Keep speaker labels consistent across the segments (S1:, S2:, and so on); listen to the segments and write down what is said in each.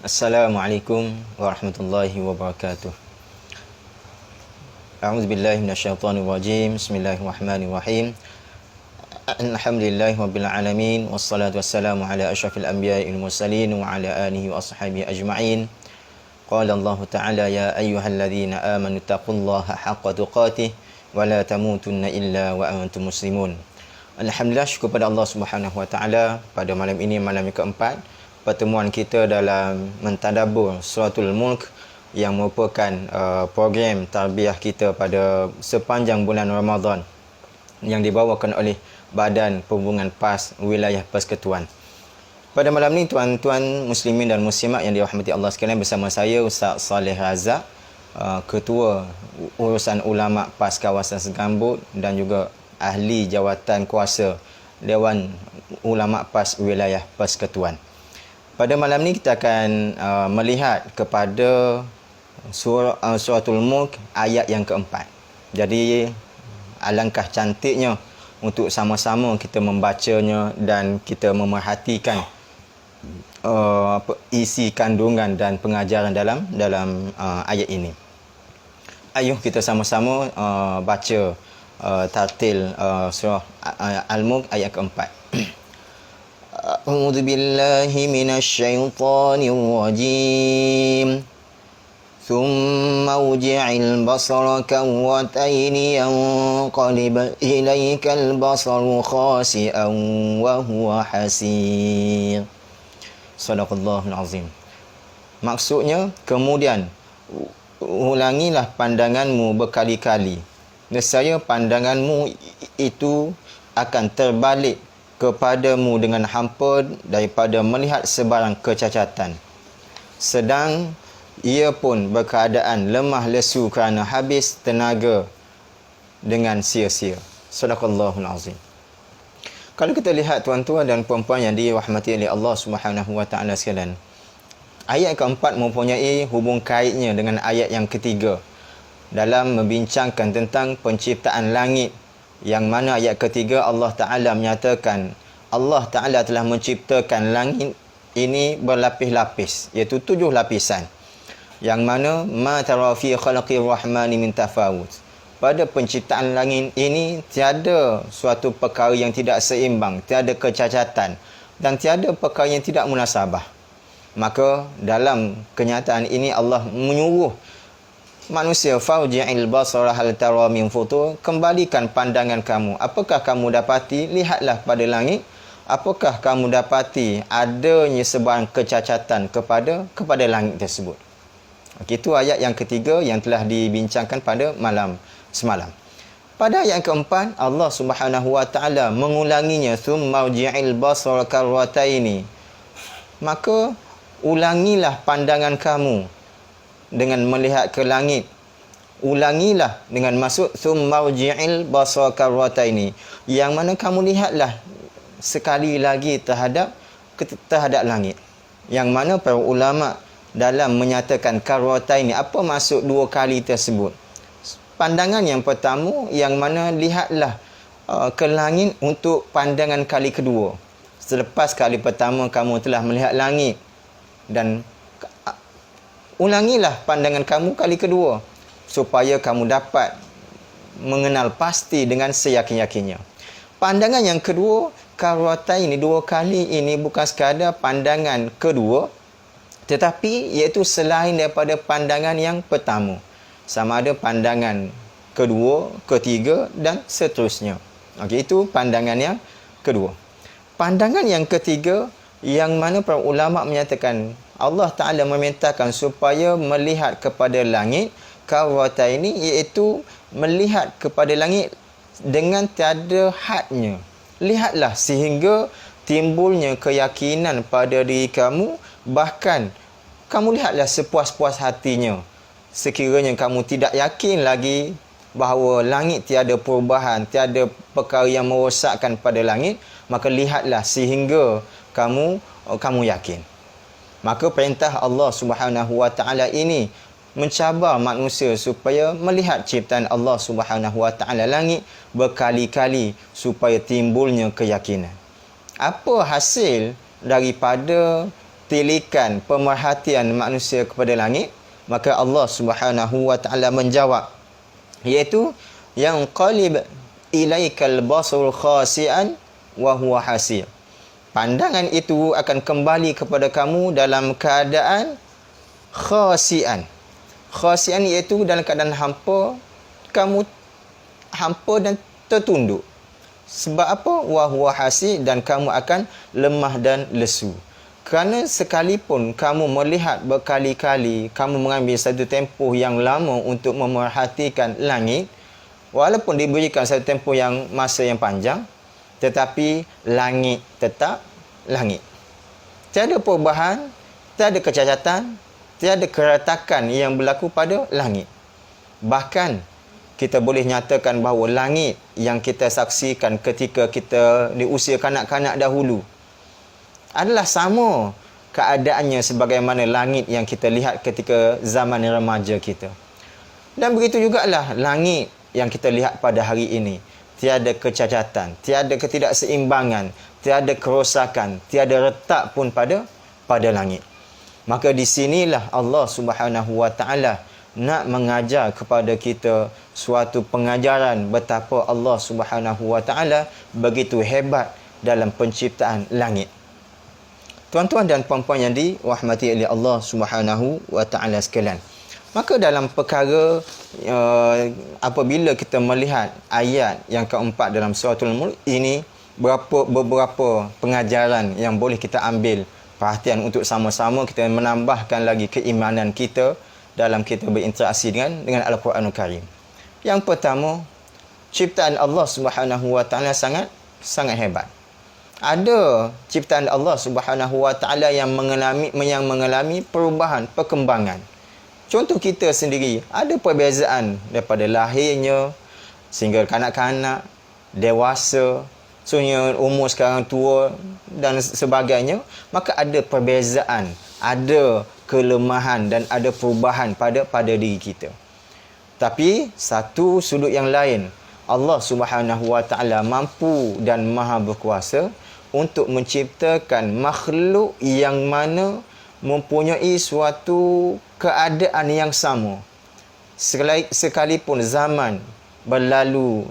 S1: Assalamualaikum warahmatullahi wabarakatuh. A'udzubillahi minasyaitonirrajim. Bismillahirrahmanirrahim. Alhamdulillahirabbil alamin wassalatu wassalamu ala asyrafil anbiya'i wal mursalin wa ala alihi wa ashabihi ajma'in. Qala Allah Ta'ala ya ayyuhalladzina amanu taqullaha haqqa tuqatih wa la tamutunna illa wa antum muslimun. Alhamdulillah, syukur pada Allah Subhanahu wa taala pada malam ini, malam yang keempat pertemuan kita dalam mentadabbur Suratul Mulk yang merupakan program tarbiyah kita pada sepanjang bulan Ramadan yang dibawakan oleh Badan Perhubungan PAS Wilayah Persekutuan. Pada malam ini, tuan-tuan muslimin dan muslimat yang dirahmati Allah sekalian, bersama saya Ustaz Saleh Razak, Ketua Urusan Ulama PAS Kawasan Segambut dan juga Ahli Jawatan Kuasa Dewan Ulama PAS Wilayah Persekutuan. Pada malam ini kita akan melihat kepada Suratul Mulk ayat yang keempat. Jadi alangkah cantiknya untuk sama-sama kita membacanya dan kita memerhatikan isi kandungan dan pengajaran dalam ayat ini. Ayuh kita sama-sama baca tartil surah Al-Mulk ayat keempat. A'udzu billahi minasyaitonir rajim. Thumma urji'il basara karrataini yanqalib ilaikal basaru khasi'an wa huwa hasir. Shadaqallahul azim. Maksudnya, kemudian ulangilah pandanganmu berkali-kali. Nescaya pandanganmu itu akan terbalik kepadamu dengan hampa daripada melihat sebarang kecacatan. Sedang ia pun berkeadaan lemah lesu kerana habis tenaga dengan sia-sia. Sadaqallahul azim. Kalau kita lihat tuan-tuan dan puan-puan yang dirahmati oleh Allah Subhanahu wa taala sekalian, ayat keempat mempunyai hubung kaitnya dengan ayat yang ketiga dalam membincangkan tentang penciptaan langit, yang mana ayat ketiga Allah Ta'ala menyatakan Allah Ta'ala telah menciptakan langit ini berlapis-lapis, iaitu 7 lapisan, yang mana ma tara fi khalqir rahmani min tafawut. Pada penciptaan langit ini tiada suatu perkara yang tidak seimbang, tiada kecacatan dan tiada perkara yang tidak munasabah. Maka dalam kenyataan ini Allah menyuruh manusia, farji'il basara hal tara min futur, kembalikan pandangan kamu. Apakah kamu dapati? Lihatlah pada langit. Apakah kamu dapati adanya sebarang kecacatan kepada langit tersebut? Itu ayat yang ketiga yang telah dibincangkan pada malam semalam. Pada ayat keempat, Allah Subhanahu wa taala mengulanginya, tsumma urji'il basara karrataini. Maka ulangilah pandangan kamu dengan melihat ke langit. Ulangilah dengan maksud tsumma urji'il basara karrataini, yang mana kamu lihatlah sekali lagi terhadap langit. Yang mana para ulama dalam menyatakan karrataini, apa maksud 2 kali tersebut? Pandangan yang pertama, yang mana lihatlah ke langit untuk pandangan kali kedua. Selepas kali pertama kamu telah melihat langit, dan ulangilah pandangan kamu kali kedua supaya kamu dapat mengenal pasti dengan seyakin-yakinnya. Pandangan yang kedua, karrataini, 2 kali ini bukan sekadar pandangan kedua, tetapi iaitu selain daripada pandangan yang pertama. Sama ada pandangan kedua, ketiga dan seterusnya. Okey, itu pandangan yang kedua. Pandangan yang ketiga, yang mana para ulama menyatakan Allah Ta'ala memintakan supaya melihat kepada langit karrataini, iaitu melihat kepada langit dengan tiada hadnya. Lihatlah sehingga timbulnya keyakinan pada diri kamu, bahkan kamu lihatlah sepuas-puas hatinya. Sekiranya kamu tidak yakin lagi bahawa langit tiada perubahan, tiada perkara yang merosakkan pada langit, maka lihatlah sehingga kamu yakin. Maka perintah Allah Subhanahu wa taala ini mencabar manusia supaya melihat ciptaan Allah Subhanahu wa taala langit berkali-kali supaya timbulnya keyakinan. Apa hasil daripada tilikan pemerhatian manusia kepada langit, maka Allah Subhanahu wa taala menjawab, iaitu yang qalib ilaikal basar khasi'an wa huwa hasir. Pandangan itu akan kembali kepada kamu dalam keadaan khasi'an. Khasi'an iaitu dalam keadaan hampa, kamu hampa dan tertunduk. Sebab apa? Wa huwa hasir, dan kamu akan lemah dan lesu. Kerana sekalipun kamu melihat berkali-kali, kamu mengambil satu tempoh yang lama untuk memerhatikan langit, walaupun diberikan satu tempoh yang masa yang panjang, tetapi langit tetap langit. Tiada perubahan, tiada kecacatan, tiada keretakan yang berlaku pada langit. Bahkan kita boleh nyatakan bahawa langit yang kita saksikan ketika kita di usia kanak-kanak dahulu adalah sama keadaannya sebagaimana langit yang kita lihat ketika zaman remaja kita. Dan begitu jugalah langit yang kita lihat pada hari ini. Tiada kecacatan, tiada ketidakseimbangan, tiada kerosakan, tiada retak pun pada langit. Maka di sinilah Allah Subhanahu wa taala nak mengajar kepada kita suatu pengajaran betapa Allah Subhanahu wa taala begitu hebat dalam penciptaan langit. Tuan-tuan dan puan-puan yang dirahmati oleh Allah Subhanahu wa taala sekalian. Maka dalam perkara apabila kita melihat ayat yang keempat dalam suratul Mulk ini, beberapa pengajaran yang boleh kita ambil perhatian untuk sama-sama kita menambahkan lagi keimanan kita dalam kita berinteraksi dengan Al-Quranul Karim. Yang pertama, ciptaan Allah Subhanahu wa taala sangat hebat. Ada ciptaan Allah Subhanahu wa taala yang mengalami perubahan, perkembangan. Contoh kita sendiri, ada perbezaan daripada lahirnya sehingga kanak-kanak, dewasa, soalnya umur sekarang tua dan sebagainya, maka ada perbezaan, ada kelemahan dan ada perubahan pada diri kita. Tapi satu sudut yang lain, Allah Subhanahu wa taala mampu dan maha berkuasa untuk menciptakan makhluk yang mana mempunyai suatu keadaan yang sama. Sekalipun zaman berlalu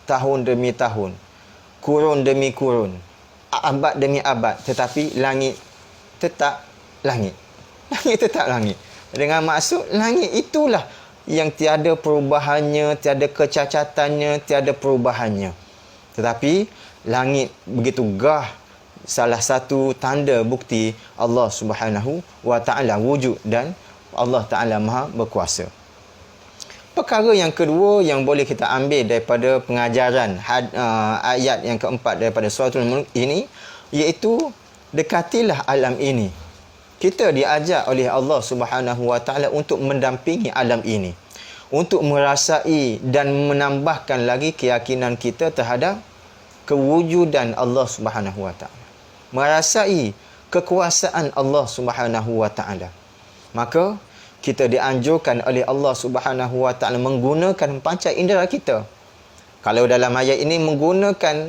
S1: tahun demi tahun, kurun demi kurun, abad demi abad, tetapi langit tetap langit. Langit tetap langit. Dengan maksud langit itulah yang tiada perubahannya, tiada kecacatannya, tiada perubahannya. Tetapi langit begitu gah, salah satu tanda bukti Allah Subhanahu wa taala wujud dan Allah taala maha berkuasa. Perkara yang kedua yang boleh kita ambil daripada pengajaran ayat yang keempat daripada suratul Mulk ini, iaitu dekatilah alam ini. Kita diajak oleh Allah Subhanahu wa taala untuk mendampingi alam ini, untuk merasai dan menambahkan lagi keyakinan kita terhadap kewujudan Allah Subhanahu wa taala, merasai kekuasaan Allah Subhanahu wa taala. Maka kita dianjurkan oleh Allah Subhanahu wa taala menggunakan panca indera kita. Kalau dalam ayat ini menggunakan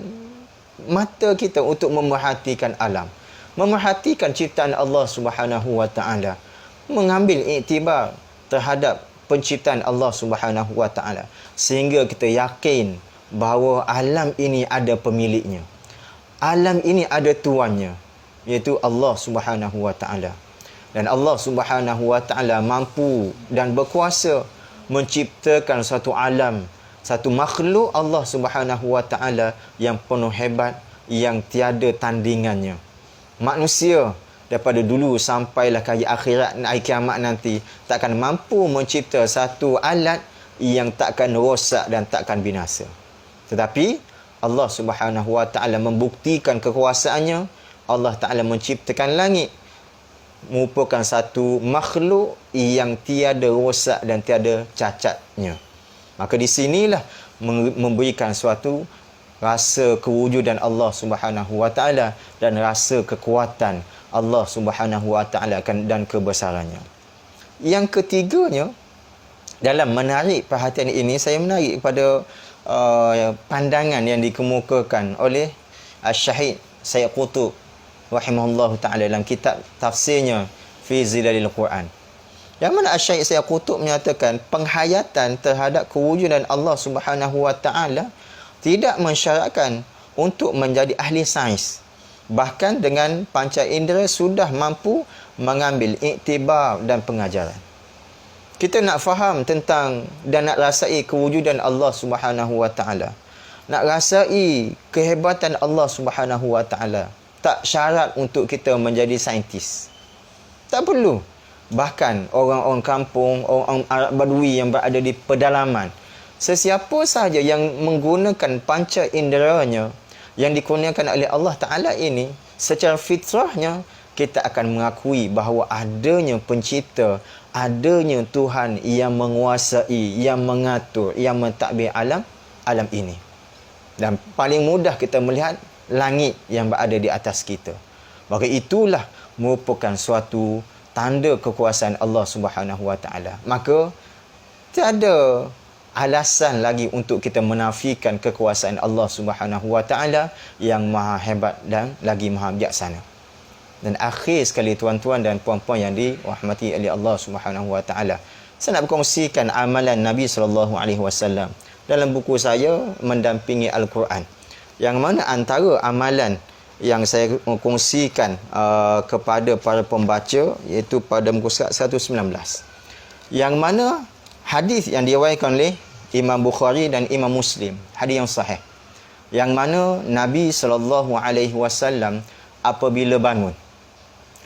S1: mata kita untuk memerhatikan alam, memerhatikan ciptaan Allah Subhanahu wa taala, mengambil iktibar terhadap penciptaan Allah Subhanahu wa taala, sehingga kita yakin bahawa alam ini ada pemiliknya. Alam ini ada tuannya, iaitu Allah Subhanahu wa taala. Dan Allah Subhanahu wa taala mampu dan berkuasa menciptakan satu alam, satu makhluk Allah Subhanahu wa taala yang penuh hebat, yang tiada tandingannya. Manusia daripada dulu sampailah ke akhirat, hari kiamat nanti, takkan mampu mencipta satu alat yang takkan rosak dan takkan binasa. Tetapi Allah Subhanahu wa taala membuktikan kekuasaannya. Allah taala menciptakan langit, merupakan satu makhluk yang tiada rosak dan tiada cacatnya. Maka di sinilah memberikan suatu rasa kewujudan Allah Subhanahu wa taala dan rasa kekuatan Allah Subhanahu wa taala dan kebesarannya. Yang ketiganya, dalam menarik perhatian ini, saya menarik pada pandangan yang dikemukakan oleh Syahid Sayyid Qutb rahimahullahu taala dalam kitab tafsirnya fi Zilalil Quran. Yang mana Asy-Syaikh Sayyid Qutb menyatakan penghayatan terhadap kewujudan Allah Subhanahu wa taala tidak mensyaratkan untuk menjadi ahli sains. Bahkan dengan panca indera sudah mampu mengambil iktibar dan pengajaran. Kita nak faham tentang dan nak rasai kewujudan Allah Subhanahu wa taala. Nak rasai kehebatan Allah Subhanahu wa taala. Tak syarat untuk kita menjadi saintis. Tak perlu. Bahkan orang-orang kampung, orang Arab Badui yang berada di pedalaman, sesiapa sahaja yang menggunakan panca inderanya yang dikurniakan oleh Allah Ta'ala ini, secara fitrahnya kita akan mengakui bahawa adanya pencipta, adanya Tuhan yang menguasai, yang mengatur, yang mentadbir alam ini. Dan paling mudah kita melihat langit yang berada di atas kita. Maka itulah merupakan suatu tanda kekuasaan Allah Subhanahu wa taala. Maka tiada alasan lagi untuk kita menafikan kekuasaan Allah Subhanahu wa taala yang maha hebat dan lagi maha bijaksana. Dan akhir sekali tuan-tuan dan puan-puan yang dirahmati oleh Allah Subhanahu wa taala, saya nak berkongsikan amalan Nabi sallallahu alaihi wasallam dalam buku saya Mendampingi Al-Quran. Yang mana antara amalan yang saya kongsikan kepada para pembaca iaitu pada muka surat 119. Yang mana hadis yang diriwayatkan oleh Imam Bukhari dan Imam Muslim, hadis yang sahih. Yang mana Nabi sallallahu alaihi wasallam apabila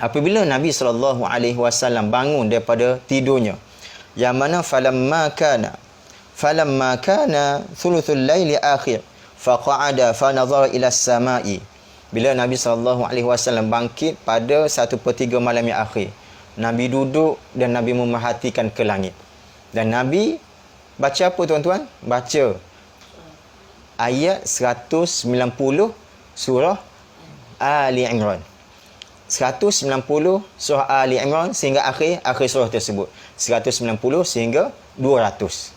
S1: Apabila Nabi sallallahu alaihi wasallam bangun daripada tidurnya, yang mana falamma kana thuluthul laili akhir faqa'ada fa nazara ila as-sama'i. Bila Nabi SAW bangkit pada 1/3 malam yang akhir, Nabi duduk dan Nabi memerhatikan ke langit. Dan Nabi baca apa tuan-tuan? Baca ayat 190 surah Ali Imran. 190 surah Ali Imran sehingga akhir surah tersebut. 190 sehingga 200.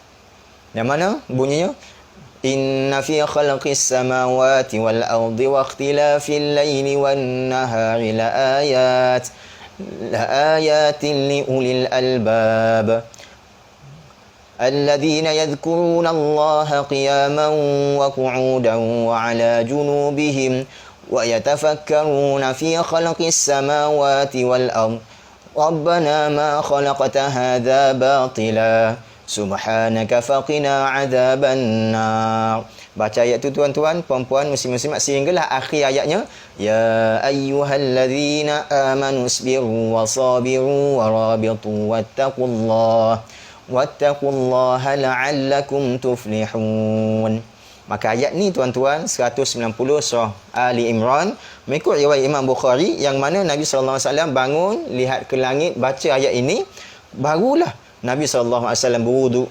S1: Yang mana bunyinya? Inna fi khalqis samawati wal ardi wa ikhtilafil laili wan nahari la ayatin li ulil albab alladhina yadhkuruna Allaha qiyaman wa qu'udan wa 'ala junubihim wa yatafakkaruna fi khalqis samawati wal ardi rabbana ma khalaqta hadha batila subhanaka faqina adzaban nar. Baca ayat tu tuan-tuan, puan-puan, muslim-muslimat sehinggalah akhir ayatnya, ya ayyuhallazina amanu isbiru wa sabiru wa rabitu wattaqullaha la'allakum tuflihun. Maka ayat ni tuan-tuan 190 surah Ali Imran mengikut riwayat Imam Bukhari, yang mana Nabi sallallahu alaihi wasallam bangun, lihat ke langit, baca ayat ini, barulah Nabi SAW berwuduk.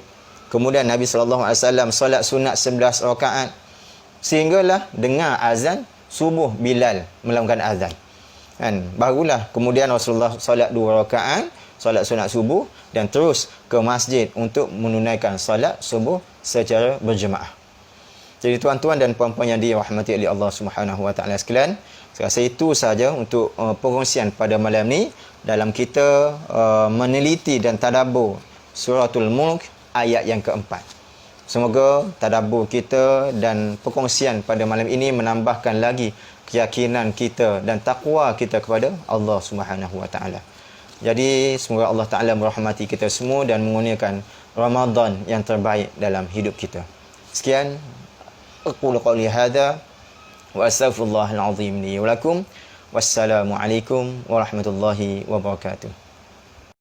S1: Kemudian Nabi SAW solat sunat 11 rakaat. Sehinggalah dengar azan subuh Bilal melakukan azan. Kan? Barulah kemudian Rasulullah solat 2 rakaat, solat sunat subuh, dan terus ke masjid untuk menunaikan solat subuh secara berjemaah. Jadi tuan-tuan dan puan-puan yang dirahmati oleh Allah Subhanahu wa taala sekalian, saya rasa itu sahaja untuk perkongsian pada malam ni dalam kita meneliti dan tadabbur Suratul Mulk ayat yang keempat. Semoga tadabbur kita dan perkongsian pada malam ini menambahkan lagi keyakinan kita dan takwa kita kepada Allah Subhanahu wa taala. Jadi semoga Allah Taala merahmati kita semua dan mengurniakan Ramadan yang terbaik dalam hidup kita. Sekian aqulu qawli hadza wa astaghfirullahal azim li wa lakum. Wassalamualaikum warahmatullahi wabarakatuh.